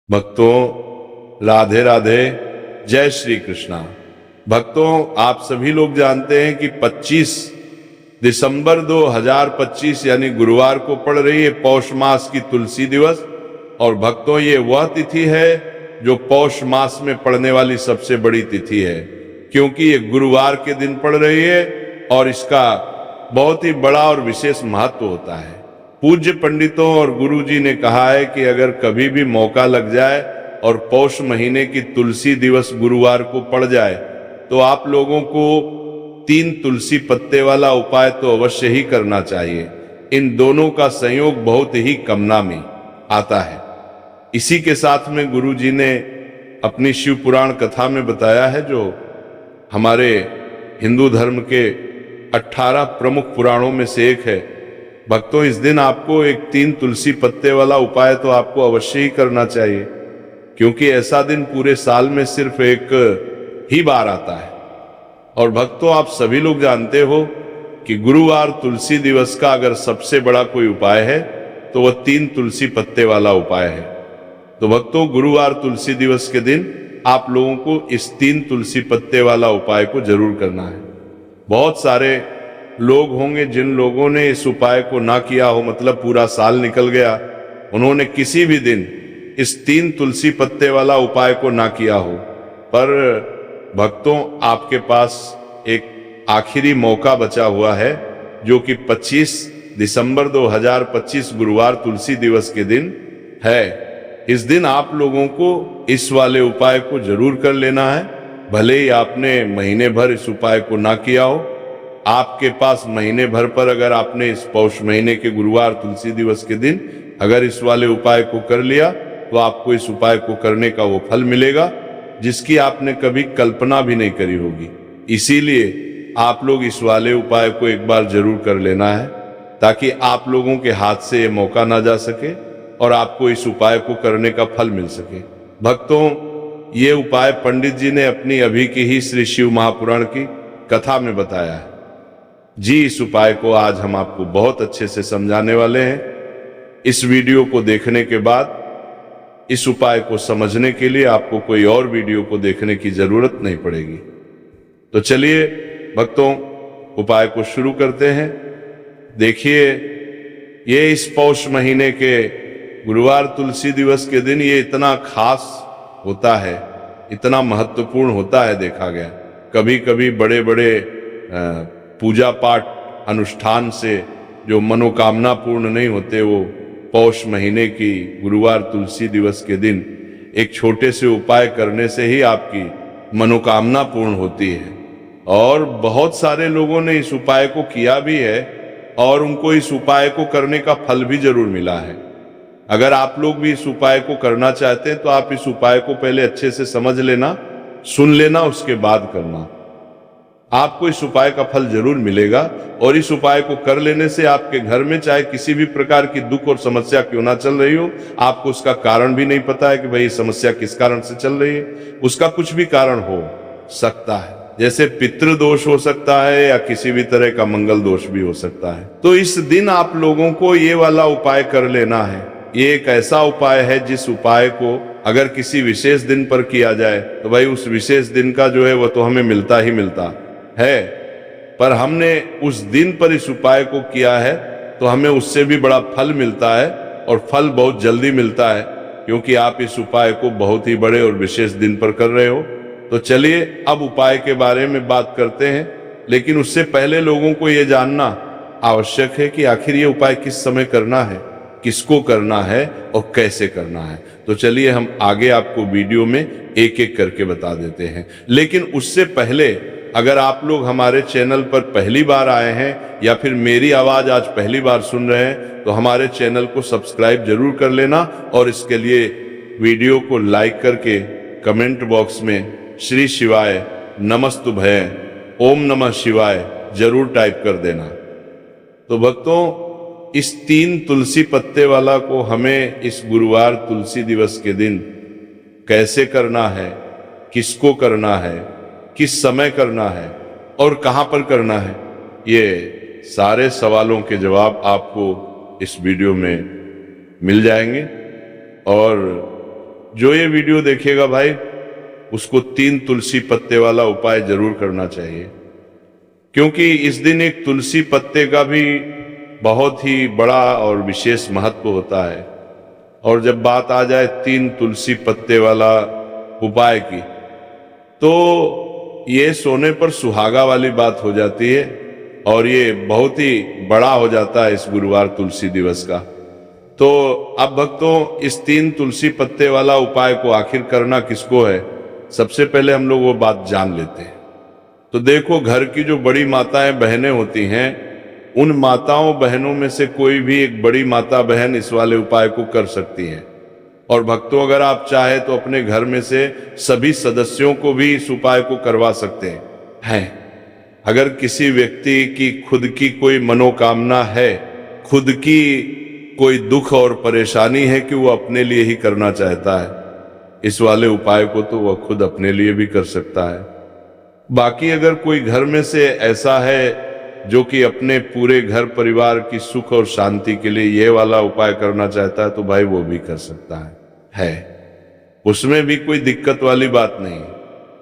भक्तों राधे राधे, जय श्री कृष्णा। भक्तों, आप सभी लोग जानते हैं कि 25 दिसंबर 2025 यानी गुरुवार को पड़ रही है पौष मास की तुलसी दिवस। और भक्तों, ये वह तिथि है जो पौष मास में पड़ने वाली सबसे बड़ी तिथि है, क्योंकि ये गुरुवार के दिन पड़ रही है और इसका बहुत ही बड़ा और विशेष महत्व होता है। पूज्य पंडितों और गुरु जी ने कहा है कि अगर कभी भी मौका लग जाए और पौष महीने की तुलसी दिवस गुरुवार को पड़ जाए तो आप लोगों को 3 तुलसी पत्ते वाला उपाय तो अवश्य ही करना चाहिए। इन दोनों का संयोग बहुत ही कमना में आता है। इसी के साथ में गुरु जी ने अपनी शिव पुराण कथा में बताया है, जो हमारे हिंदू धर्म के 18 प्रमुख पुराणों में से एक है। भक्तों, इस दिन आपको एक 3 तुलसी पत्ते वाला उपाय तो आपको अवश्य ही करना चाहिए, क्योंकि ऐसा दिन पूरे साल में सिर्फ एक ही बार आता है। और भक्तों, आप सभी लोग जानते हो कि गुरुवार तुलसी दिवस का अगर सबसे बड़ा कोई उपाय है तो वह 3 तुलसी पत्ते वाला उपाय है। तो भक्तों, गुरुवार तुलसी दिवस के दिन आप लोगों को इस 3 तुलसी पत्ते वाला उपाय को जरूर करना है। बहुत सारे लोग होंगे जिन लोगों ने इस उपाय को ना किया हो, मतलब पूरा साल निकल गया, उन्होंने किसी भी दिन इस 3 तुलसी पत्ते वाला उपाय को ना किया हो। पर भक्तों, आपके पास एक आखिरी मौका बचा हुआ है, जो कि 25 दिसंबर 2025 गुरुवार तुलसी दिवस के दिन है। इस दिन आप लोगों को इस वाले उपाय को जरूर कर लेना है। भले ही आपने महीने भर इस उपाय को ना किया हो, आपके पास महीने भर पर अगर आपने इस पौष महीने के गुरुवार तुलसी दिवस के दिन अगर इस वाले उपाय को कर लिया तो आपको इस उपाय को करने का वो फल मिलेगा जिसकी आपने कभी कल्पना भी नहीं करी होगी। इसीलिए आप लोग इस वाले उपाय को एक बार जरूर कर लेना है, ताकि आप लोगों के हाथ से ये मौका ना जा सके और आपको इस उपाय को करने का फल मिल सके। भक्तों, ये उपाय पंडित जी ने अपनी अभी की ही श्री शिव महापुराण की कथा में बताया है जी। इस उपाय को आज हम आपको बहुत अच्छे से समझाने वाले हैं। इस वीडियो को देखने के बाद इस उपाय को समझने के लिए आपको कोई और वीडियो को देखने की जरूरत नहीं पड़ेगी। तो चलिए भक्तों, उपाय को शुरू करते हैं। देखिए, ये इस पौष महीने के गुरुवार तुलसी दिवस के दिन ये इतना खास होता है, इतना महत्वपूर्ण होता है। देखा गया कभी कभी बड़े बड़े पूजा पाठ अनुष्ठान से जो मनोकामना पूर्ण नहीं होते, वो पौष महीने की गुरुवार तुलसी दिवस के दिन एक छोटे से उपाय करने से ही आपकी मनोकामना पूर्ण होती है। और बहुत सारे लोगों ने इस उपाय को किया भी है और उनको इस उपाय को करने का फल भी जरूर मिला है। अगर आप लोग भी इस उपाय को करना चाहते हैं तो आप इस उपाय को पहले अच्छे से समझ लेना, सुन लेना, उसके बाद करना। आपको इस उपाय का फल जरूर मिलेगा। और इस उपाय को कर लेने से आपके घर में चाहे किसी भी प्रकार की दुख और समस्या क्यों ना चल रही हो, आपको उसका कारण भी नहीं पता है कि भाई समस्या किस कारण से चल रही है, उसका कुछ भी कारण हो सकता है। जैसे पितृदोष हो सकता है या किसी भी तरह का मंगल दोष भी हो सकता है। तो इस दिन आप लोगों को ये वाला उपाय कर लेना है। ये एक ऐसा उपाय है जिस उपाय को अगर किसी विशेष दिन पर किया जाए तो भाई उस विशेष दिन का जो है वो तो हमें मिलता ही मिलता है। पर हमने उस दिन पर इस उपाय को किया है तो हमें उससे भी बड़ा फल मिलता है, और फल बहुत जल्दी मिलता है, क्योंकि आप इस उपाय को बहुत ही बड़े और विशेष दिन पर कर रहे हो। तो चलिए अब उपाय के बारे में बात करते हैं, लेकिन उससे पहले लोगों को यह जानना आवश्यक है कि आखिर ये उपाय किस समय करना है, किसको करना है और कैसे करना है। तो चलिए हम आगे आपको वीडियो में एक एक करके बता देते हैं। लेकिन उससे पहले अगर आप लोग हमारे चैनल पर पहली बार आए हैं या फिर मेरी आवाज आज पहली बार सुन रहे हैं तो हमारे चैनल को सब्सक्राइब जरूर कर लेना, और इसके लिए वीडियो को लाइक करके कमेंट बॉक्स में श्री शिवाय नमस्तुभ्य ओम नमः शिवाय जरूर टाइप कर देना। तो भक्तों, इस 3 तुलसी पत्ते वाला को हमें इस गुरुवार तुलसी दिवस के दिन कैसे करना है, किसको करना है, किस समय करना है और कहां पर करना है, ये सारे सवालों के जवाब आपको इस वीडियो में मिल जाएंगे। और जो ये वीडियो देखेगा भाई, उसको 3 तुलसी पत्ते वाला उपाय जरूर करना चाहिए, क्योंकि इस दिन एक तुलसी पत्ते का भी बहुत ही बड़ा और विशेष महत्व होता है। और जब बात आ जाए 3 तुलसी पत्ते वाला उपाय की, तो ये सोने पर सुहागा वाली बात हो जाती है और ये बहुत ही बड़ा हो जाता है इस गुरुवार तुलसी दिवस का। तो अब भक्तों, इस 3 तुलसी पत्ते वाला उपाय को आखिर करना किसको है, सबसे पहले हम लोग वो बात जान लेते हैं। तो देखो, घर की जो बड़ी माताएं बहनें होती हैं, उन माताओं बहनों में से कोई भी एक बड़ी माता बहन इस वाले उपाय को कर सकती है। और भक्तों, अगर आप चाहे तो अपने घर में से सभी सदस्यों को भी इस उपाय को करवा सकते हैं। अगर किसी व्यक्ति की खुद की कोई मनोकामना है, खुद की कोई दुख और परेशानी है कि वो अपने लिए ही करना चाहता है, इस वाले उपाय को तो वह खुद अपने लिए भी कर सकता है। बाकी अगर कोई घर में से ऐसा है जो कि अपने पूरे घर परिवार की सुख और शांति के लिए ये वाला उपाय करना चाहता है, तो भाई वो भी कर सकता है। उसमें भी कोई दिक्कत वाली बात नहीं।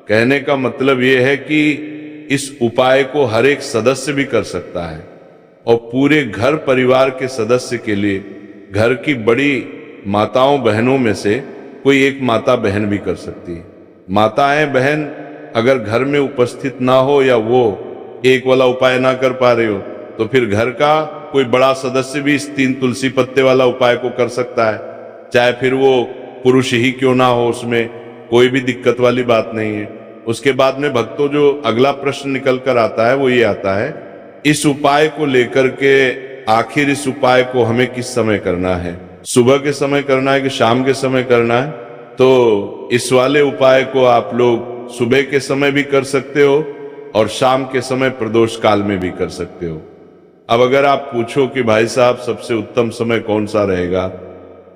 कहने का मतलब ये है कि इस उपाय को हर एक सदस्य भी कर सकता है और पूरे घर परिवार के सदस्य के लिए घर की बड़ी माताओं बहनों में से कोई एक माता बहन भी कर सकती है। माताएं बहन अगर घर में उपस्थित ना हो या वो एक वाला उपाय ना कर पा रहे हो, तो फिर घर का कोई बड़ा सदस्य भी इस 3 तुलसी पत्ते वाला उपाय को कर सकता है, चाहे फिर वो पुरुष ही क्यों ना हो, उसमें कोई भी दिक्कत वाली बात नहीं है। उसके बाद में भक्तों, जो अगला प्रश्न निकल कर आता है वो ये आता है, इस उपाय को लेकर के आखिर इस उपाय को हमें किस समय करना है, सुबह के समय करना है कि शाम के समय करना है? तो इस वाले उपाय को आप लोग सुबह के समय भी कर सकते हो और शाम के समय प्रदोष काल में भी कर सकते हो। अब अगर आप पूछो कि भाई साहब सबसे उत्तम समय कौन सा रहेगा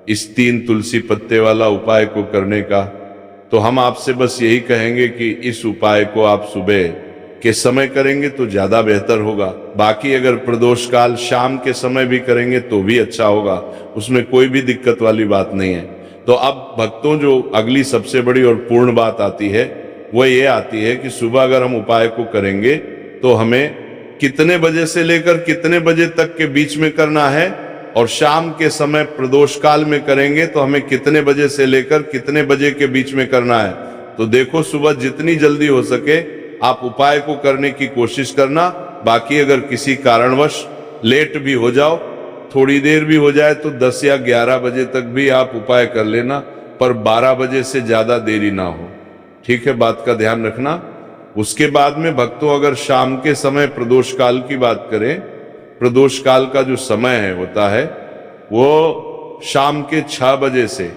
इस 3 तुलसी पत्ते वाला उपाय को करने का, तो हम आपसे बस यही कहेंगे कि इस उपाय को आप सुबह के समय करेंगे तो ज्यादा बेहतर होगा। बाकी अगर प्रदोष काल शाम के समय भी करेंगे तो भी अच्छा होगा, उसमें कोई भी दिक्कत वाली बात नहीं है। तो अब भक्तों, जो अगली सबसे बड़ी और पूर्ण बात आती है वो ये आती है कि सुबह अगर हम उपाय को करेंगे तो हमें कितने बजे से लेकर कितने बजे तक के बीच में करना है, और शाम के समय प्रदोष काल में करेंगे तो हमें कितने बजे से लेकर कितने बजे के बीच में करना है। तो देखो, सुबह जितनी जल्दी हो सके आप उपाय को करने की कोशिश करना। बाकी अगर किसी कारणवश लेट भी हो जाओ, थोड़ी देर भी हो जाए, तो 10 या 11 बजे तक भी आप उपाय कर लेना, पर 12 बजे से ज्यादा देरी ना हो। ठीक है, बात का ध्यान रखना। उसके बाद में भक्तों, अगर शाम के समय प्रदोष काल की बात करें, प्रदोष काल का जो समय है होता है वो शाम के 6 बजे से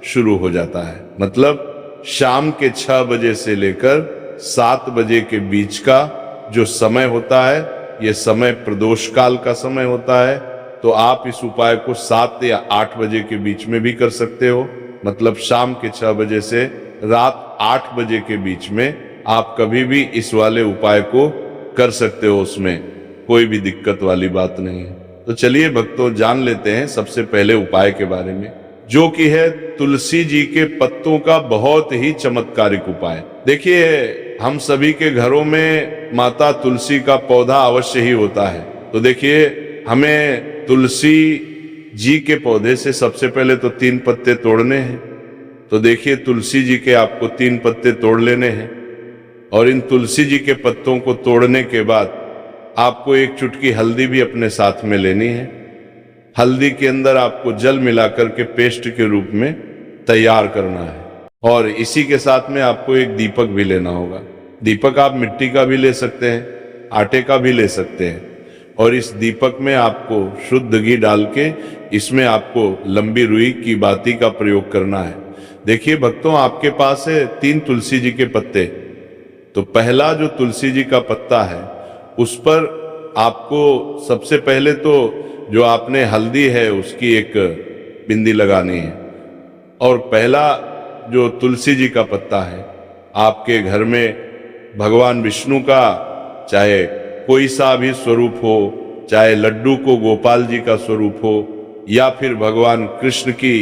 शुरू हो जाता है। मतलब शाम के 6 बजे से लेकर 7 बजे के बीच का जो समय होता है, ये समय प्रदोष काल का समय होता है। तो आप इस उपाय को 7 या 8 बजे के बीच में भी कर सकते हो। मतलब शाम के 6 बजे से रात 8 बजे के बीच में आप कभी भी इस वाले उपाय को कर सकते हो, उसमें कोई भी दिक्कत वाली बात नहीं है। तो चलिए भक्तों, जान लेते हैं सबसे पहले उपाय के बारे में, जो कि है तुलसी जी के पत्तों का बहुत ही चमत्कारिक उपाय। देखिए, हम सभी के घरों में माता तुलसी का पौधा अवश्य ही होता है। तो देखिए, हमें तुलसी जी के पौधे से सबसे पहले तो 3 पत्ते तोड़ने हैं। तो देखिए, तुलसी जी के आपको 3 पत्ते तोड़ लेने हैं, और इन तुलसी जी के पत्तों को तोड़ने के बाद आपको एक चुटकी हल्दी भी अपने साथ में लेनी है। हल्दी के अंदर आपको जल मिलाकर के पेस्ट के रूप में तैयार करना है, और इसी के साथ में आपको एक दीपक भी लेना होगा। दीपक आप मिट्टी का भी ले सकते हैं, आटे का भी ले सकते हैं, और इस दीपक में आपको शुद्ध घी डाल के इसमें आपको लंबी रुई की बाती का प्रयोग करना है। देखिए भक्तों, आपके पास है 3 तुलसी जी के पत्ते। तो पहला जो तुलसी जी का पत्ता है उस पर आपको सबसे पहले तो जो आपने हल्दी है उसकी एक बिंदी लगानी है, और पहला जो तुलसी जी का पत्ता है, आपके घर में भगवान विष्णु का चाहे कोई सा भी स्वरूप हो, चाहे लड्डू को गोपाल जी का स्वरूप हो, या फिर भगवान कृष्ण की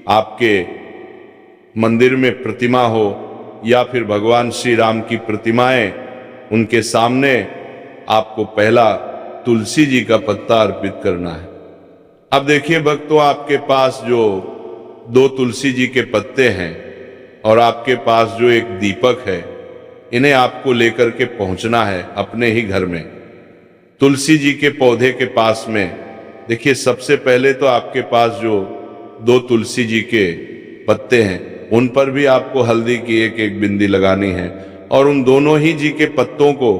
आपके मंदिर में प्रतिमा हो या फिर भगवान श्री राम की प्रतिमाएं, उनके सामने आपको पहला तुलसी जी का पत्ता अर्पित करना है। अब देखिए भक्तों, आपके पास जो 2 तुलसी जी के पत्ते हैं और आपके पास जो एक दीपक है, इन्हें आपको लेकर के पहुंचना है अपने ही घर में। तुलसी जी के पौधे के पास में देखिए, सबसे पहले तो आपके पास जो 2 तुलसी जी के पत्ते हैं, उन पर भी आपको हल्दी की एक एक बिंदी लगानी है और उन दोनों ही जी के पत्तों को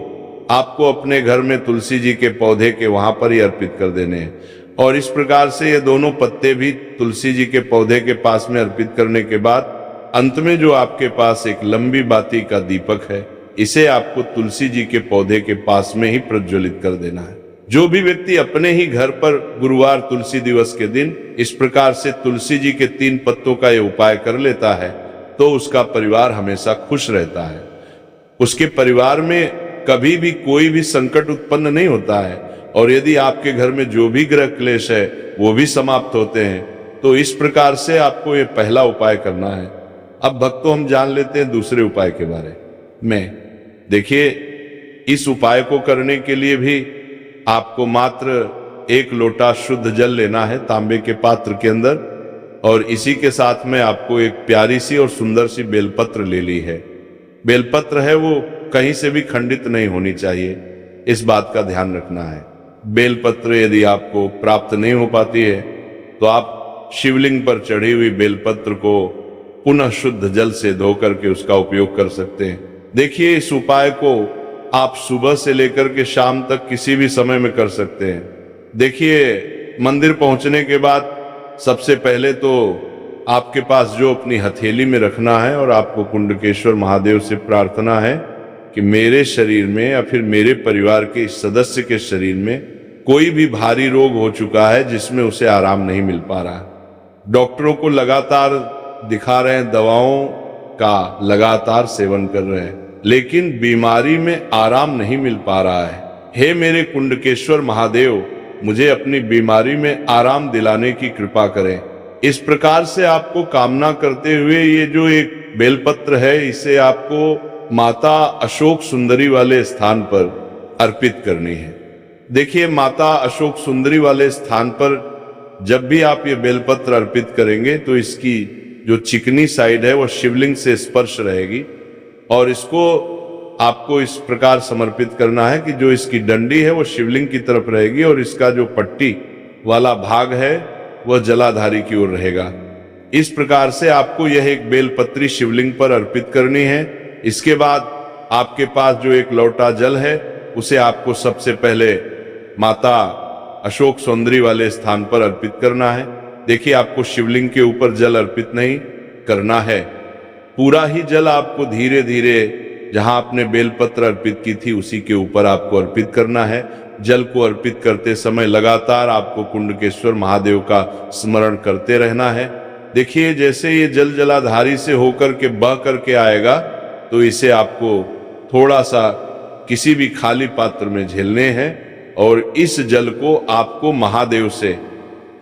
आपको अपने घर में तुलसी जी के पौधे के वहां पर ही अर्पित कर देने हैं। और इस प्रकार से ये दोनों पत्ते भी तुलसी जी के पौधे के पास में अर्पित करने के बाद अंत में जो आपके पास एक लंबी बाती का दीपक है, इसे आपको तुलसी जी के पौधे के पास में ही प्रज्वलित कर देना है। जो भी व्यक्ति अपने ही घर पर गुरुवार तुलसी दिवस के दिन इस प्रकार से तुलसी जी के 3 पत्तों का ये उपाय कर लेता है, तो उसका परिवार हमेशा खुश रहता है। उसके परिवार में कभी भी कोई भी संकट उत्पन्न नहीं होता है और यदि आपके घर में जो भी ग्रह क्लेश है वो भी समाप्त होते हैं। तो इस प्रकार से आपको ये पहला उपाय करना है। अब भक्तों, हम जान लेते हैं दूसरे उपाय के बारे में। देखिए, इस उपाय को करने के लिए भी आपको मात्र 1 लोटा शुद्ध जल लेना है तांबे के पात्र के अंदर, और इसी के साथ में आपको एक प्यारी सी और सुंदर सी बेलपत्र ले ली है। बेलपत्र है वो कहीं से भी खंडित नहीं होनी चाहिए, इस बात का ध्यान रखना है। बेलपत्र यदि आपको प्राप्त नहीं हो पाती है तो आप शिवलिंग पर चढ़ी हुई बेलपत्र को पुनः शुद्ध जल से धो करके उसका उपयोग कर सकते हैं। देखिए, इस उपाय को आप सुबह से लेकर के शाम तक किसी भी समय में कर सकते हैं। देखिए, मंदिर पहुंचने के बाद सबसे पहले तो आपके पास जो अपनी हथेली में रखना है और आपको कुंडकेश्वर महादेव से प्रार्थना है कि मेरे शरीर में या फिर मेरे परिवार के इस सदस्य के शरीर में कोई भी भारी रोग हो चुका है जिसमें उसे आराम नहीं मिल पा रहा है। डॉक्टरों को लगातार दिखा रहे हैं, दवाओं का लगातार सेवन कर रहे हैं, लेकिन बीमारी में आराम नहीं मिल पा रहा है। हे मेरे कुंडकेश्वर महादेव, मुझे अपनी बीमारी में आराम दिलाने की कृपा करें। इस प्रकार से आपको कामना करते हुए ये जो एक बेलपत्र है, इसे आपको माता अशोक सुंदरी वाले स्थान पर अर्पित करनी है। देखिए, माता अशोक सुंदरी वाले स्थान पर जब भी आप ये बेलपत्र अर्पित करेंगे तो इसकी जो चिकनी साइड है वो शिवलिंग से स्पर्श रहेगी और इसको आपको इस प्रकार समर्पित करना है कि जो इसकी डंडी है वो शिवलिंग की तरफ रहेगी और इसका जो पट्टी वाला भाग है वह जलाधारी की ओर रहेगा। इस प्रकार से आपको यह एक बेलपत्री शिवलिंग पर अर्पित करनी है। इसके बाद आपके पास जो एक लोटा जल है उसे आपको सबसे पहले माता अशोक सुंदरी वाले स्थान पर अर्पित करना है। देखिए, आपको शिवलिंग के ऊपर जल अर्पित नहीं करना है, पूरा ही जल आपको धीरे धीरे जहां आपने बेलपत्र अर्पित की थी उसी के ऊपर आपको अर्पित करना है। जल को अर्पित करते समय लगातार आपको कुंडकेश्वर महादेव का स्मरण करते रहना है। देखिए, जैसे ये जल जलाधारी से होकर के बह करके आएगा तो इसे आपको थोड़ा सा किसी भी खाली पात्र में झेलने हैं और इस जल को आपको महादेव से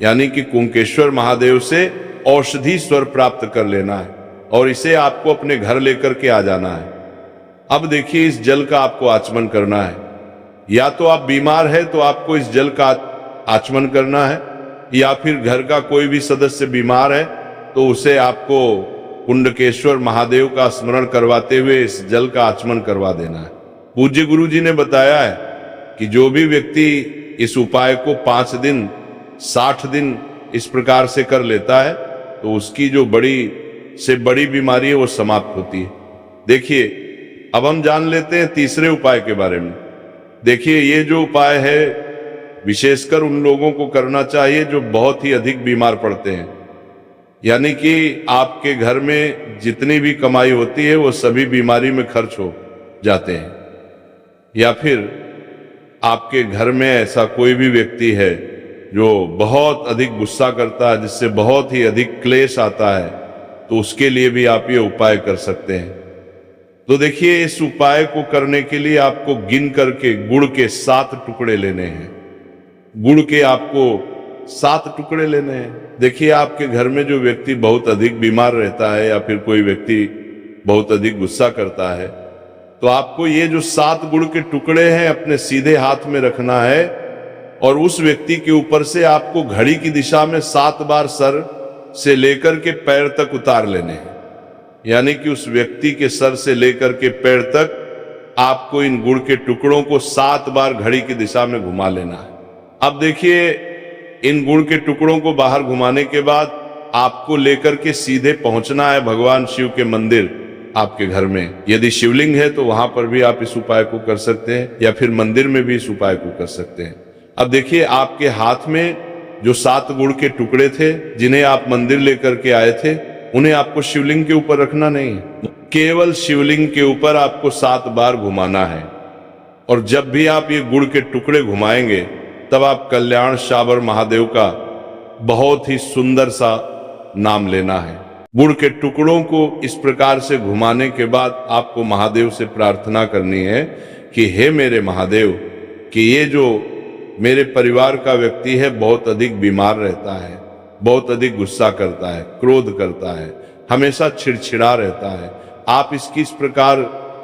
यानी कि कुंकेश्वर महादेव से औषधि स्वर प्राप्त कर लेना है और इसे आपको अपने घर लेकर के आ जाना है। अब देखिए, इस जल का आपको आचमन करना है। या तो आप बीमार है तो आपको इस जल का आचमन करना है, या फिर घर का कोई भी सदस्य बीमार है तो उसे आपको कुंडकेश्वर महादेव का स्मरण करवाते हुए इस जल का आचमन करवा देना है। पूज्य गुरु जी ने बताया है कि जो भी व्यक्ति इस उपाय को 5 दिन 60 दिन इस प्रकार से कर लेता है तो उसकी जो बड़ी से बड़ी बीमारी है वो समाप्त होती है। देखिए, अब हम जान लेते हैं तीसरे उपाय के बारे में। देखिए, ये जो उपाय है विशेषकर उन लोगों को करना चाहिए जो बहुत ही अधिक बीमार पड़ते हैं, यानी कि आपके घर में जितनी भी कमाई होती है वो सभी बीमारी में खर्च हो जाते हैं, या फिर आपके घर में ऐसा कोई भी व्यक्ति है जो बहुत अधिक गुस्सा करता है, जिससे बहुत ही अधिक क्लेश आता है, तो उसके लिए भी आप ये उपाय कर सकते हैं। तो देखिए, इस उपाय को करने के लिए आपको गिन करके गुड़ के 7 टुकड़े लेने हैं। गुड़ के आपको 7 टुकड़े लेने हैं। देखिए, आपके घर में जो व्यक्ति बहुत अधिक बीमार रहता है या फिर कोई व्यक्ति बहुत अधिक गुस्सा करता है, तो आपको ये जो 7 गुड़ के टुकड़े हैं अपने सीधे हाथ में रखना है और उस व्यक्ति के ऊपर से आपको घड़ी की दिशा में 7 बार सर से लेकर के पैर तक उतार लेने हैं। यानी कि उस व्यक्ति के सर से लेकर के पैर तक आपको इन गुड़ के टुकड़ों को 7 बार घड़ी की दिशा में घुमा लेना है। अब देखिए, इन गुड़ के टुकड़ों को बाहर घुमाने के बाद आपको लेकर के सीधे पहुंचना है भगवान शिव के मंदिर आपके घर में। यदि शिवलिंग है तो वहां पर भी आप इस उपाय को कर सकते हैं या फिर मंदिर में भी इस उपाय को कर सकते हैं। अब देखिए, आपके हाथ में जो 7 गुड़ के टुकड़े थे जिन्हें आप मंदिर लेकर के आए थे, उन्हें आपको शिवलिंग के ऊपर रखना नहीं है, केवल शिवलिंग के ऊपर आपको 7 बार घुमाना है। और जब भी आप ये गुड़ के टुकड़े घुमाएंगे तब आप कल्याण शाबर महादेव का बहुत ही सुंदर सा नाम लेना है। गुड़ के टुकड़ों को इस प्रकार से घुमाने के बाद आपको महादेव से प्रार्थना करनी है कि हे मेरे महादेव, कि ये जो मेरे परिवार का व्यक्ति है बहुत अधिक बीमार रहता है, बहुत अधिक गुस्सा करता है, क्रोध करता है, हमेशा चिड़चिड़ा रहता है, आप इसकी इस प्रकार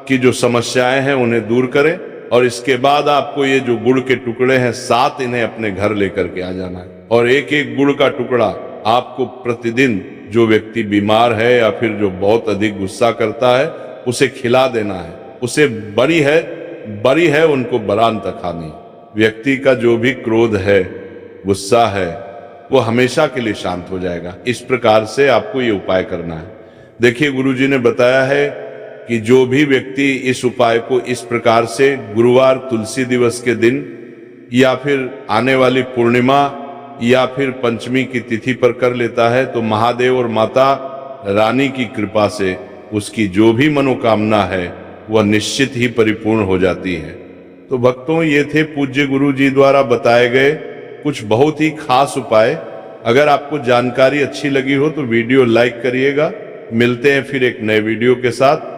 की जो समस्याएं हैं उन्हें दूर करें। और इसके बाद आपको ये जो गुड़ के टुकड़े हैं 7, इन्हें अपने घर लेकर के आ जाना है और एक एक गुड़ का टुकड़ा आपको प्रतिदिन जो व्यक्ति बीमार है या फिर जो बहुत अधिक गुस्सा करता है उसे खिला देना है। उसे बरी है उनको बरान तक खानी। व्यक्ति का जो भी क्रोध है, गुस्सा है, वो हमेशा के लिए शांत हो जाएगा। इस प्रकार से आपको ये उपाय करना है। देखिए, गुरुजी ने बताया है कि जो भी व्यक्ति इस उपाय को इस प्रकार से गुरुवार तुलसी दिवस के दिन या फिर आने वाली पूर्णिमा या फिर पंचमी की तिथि पर कर लेता है तो महादेव और माता रानी की कृपा से उसकी जो भी मनोकामना है वह निश्चित ही परिपूर्ण हो जाती है। तो भक्तों, ये थे पूज्य गुरु जी द्वारा बताए गए कुछ बहुत ही खास उपाय। अगर आपको जानकारी अच्छी लगी हो तो वीडियो लाइक करिएगा। मिलते हैं फिर एक नए वीडियो के साथ।